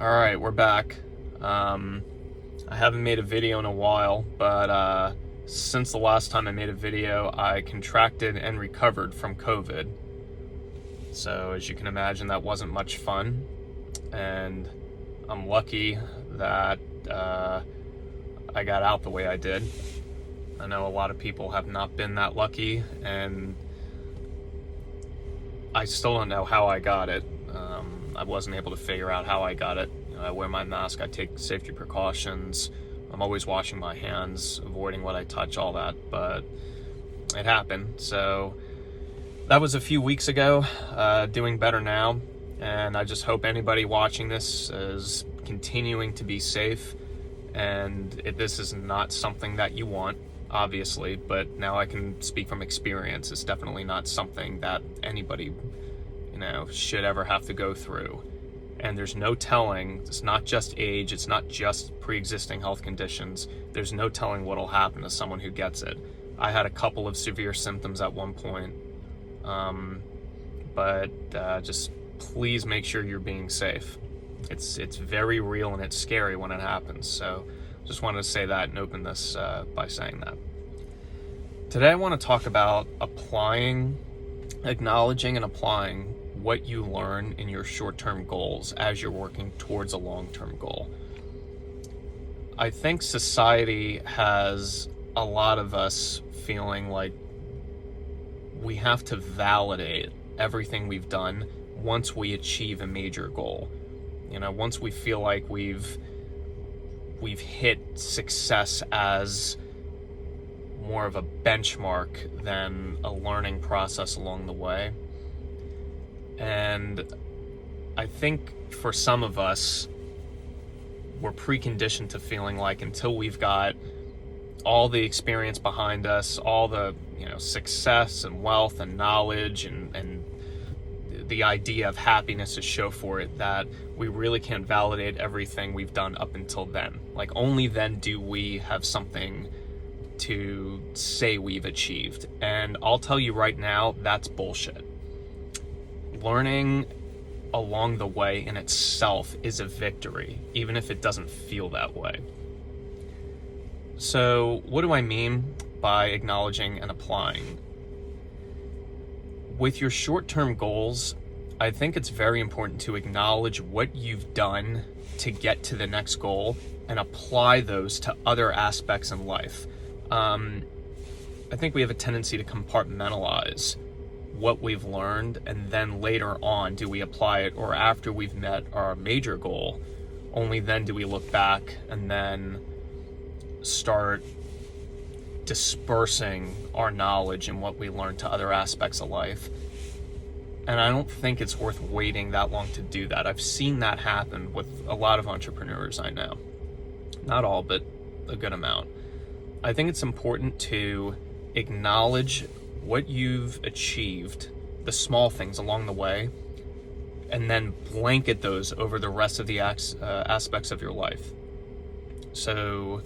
All right, we're back. I haven't made a video in a while, but since the last time I made a video, I contracted and recovered from COVID. So as you can imagine, that wasn't much fun, and I'm lucky that I got out the way I did. I know a lot of people have not been that lucky, and I still don't know how I got it. I wasn't able to figure out how I got it. I wear my mask, I take safety precautions, I'm always washing my hands, avoiding what I touch, all that, but it happened. So that was a few weeks ago, doing better now, and I just hope anybody watching this is continuing to be safe, and this is not something that you want, obviously, but now I can speak from experience. It's definitely not something that anybody should ever have to go through. And there's no telling, it's not just age, it's not just pre-existing health conditions, there's no telling what'll happen to someone who gets it. I had a couple of severe symptoms at one point, but just please make sure you're being safe. It's very real and it's scary when it happens, so just wanted to say that and open this by saying that. Today I want to talk about acknowledging and applying what you learn in your short-term goals as you're working towards a long-term goal. I think society has a lot of us feeling like we have to validate everything we've done once we achieve a major goal. Once we feel like we've hit success as more of a benchmark than a learning process along the way. And I think for some of us, we're preconditioned to feeling like until we've got all the experience behind us, all the success and wealth and knowledge and the idea of happiness to show for it, that we really can't validate everything we've done up until then. Like, only then do we have something to say we've achieved. And I'll tell you right now, that's bullshit. Learning along the way in itself is a victory, even if it doesn't feel that way. So what do I mean by acknowledging and applying? With your short-term goals, I think it's very important to acknowledge what you've done to get to the next goal and apply those to other aspects in life. I think we have a tendency to compartmentalize what we've learned, and then later on do we apply it, or after we've met our major goal, only then do we look back and then start dispersing our knowledge and what we learned to other aspects of life. And I don't think it's worth waiting that long to do that. I've seen that happen with a lot of entrepreneurs I know. Not all, but a good amount. I think it's important to acknowledge what you've achieved, the small things along the way, and then blanket those over the rest of the aspects of your life. So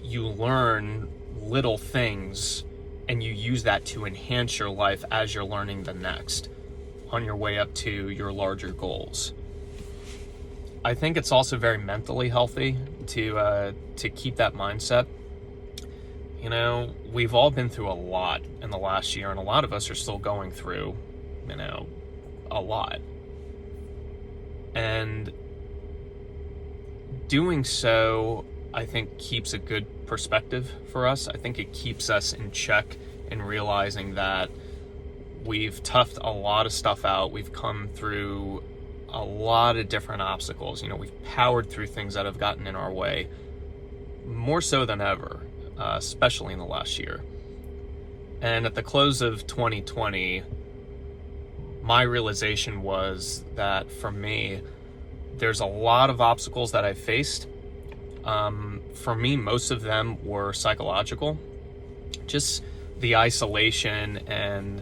you learn little things and you use that to enhance your life as you're learning the next on your way up to your larger goals. I think it's also very mentally healthy to keep that mindset. We've all been through a lot in the last year, and a lot of us are still going through, a lot. And doing so, I think, keeps a good perspective for us. I think it keeps us in check in realizing that we've toughed a lot of stuff out. We've come through a lot of different obstacles. We've powered through things that have gotten in our way, more so than ever. Especially in the last year. And at the close of 2020, my realization was that for me, there's a lot of obstacles that I faced. For me, most of them were psychological. Just the isolation and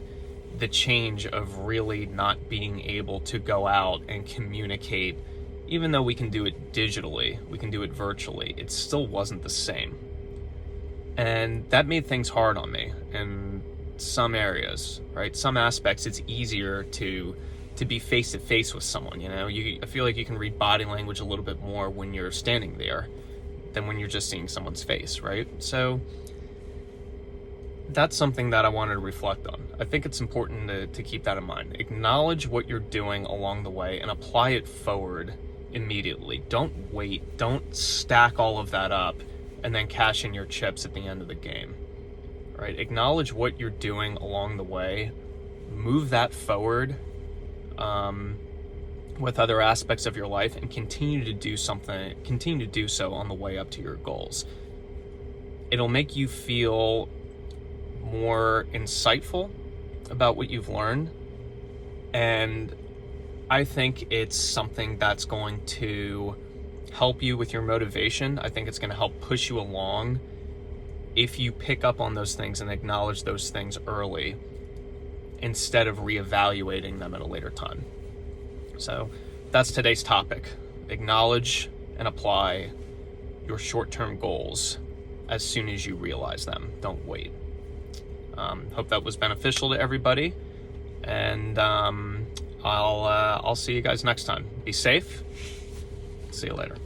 the change of really not being able to go out and communicate. Even though we can do it digitally, we can do it virtually, it still wasn't the same. And that made things hard on me in some areas, right? Some aspects it's easier to to be face to face with someone. I feel like you can read body language a little bit more when you're standing there than when you're just seeing someone's face, right? So that's something that I wanted to reflect on. I think it's important to keep that in mind. Acknowledge what you're doing along the way and apply it forward immediately. Don't wait. Don't stack all of that up and then cash in your chips at the end of the game, right? Acknowledge what you're doing along the way. Move that forward with other aspects of your life, and continue to do so on the way up to your goals. It'll make you feel more insightful about what you've learned, and I think it's something that's going to help you with your motivation. I think it's going to help push you along if you pick up on those things and acknowledge those things early instead of reevaluating them at a later time. So that's today's topic. Acknowledge and apply your short-term goals as soon as you realize them. Don't wait. Hope that was beneficial to everybody, and I'll see you guys next time. Be safe. See you later.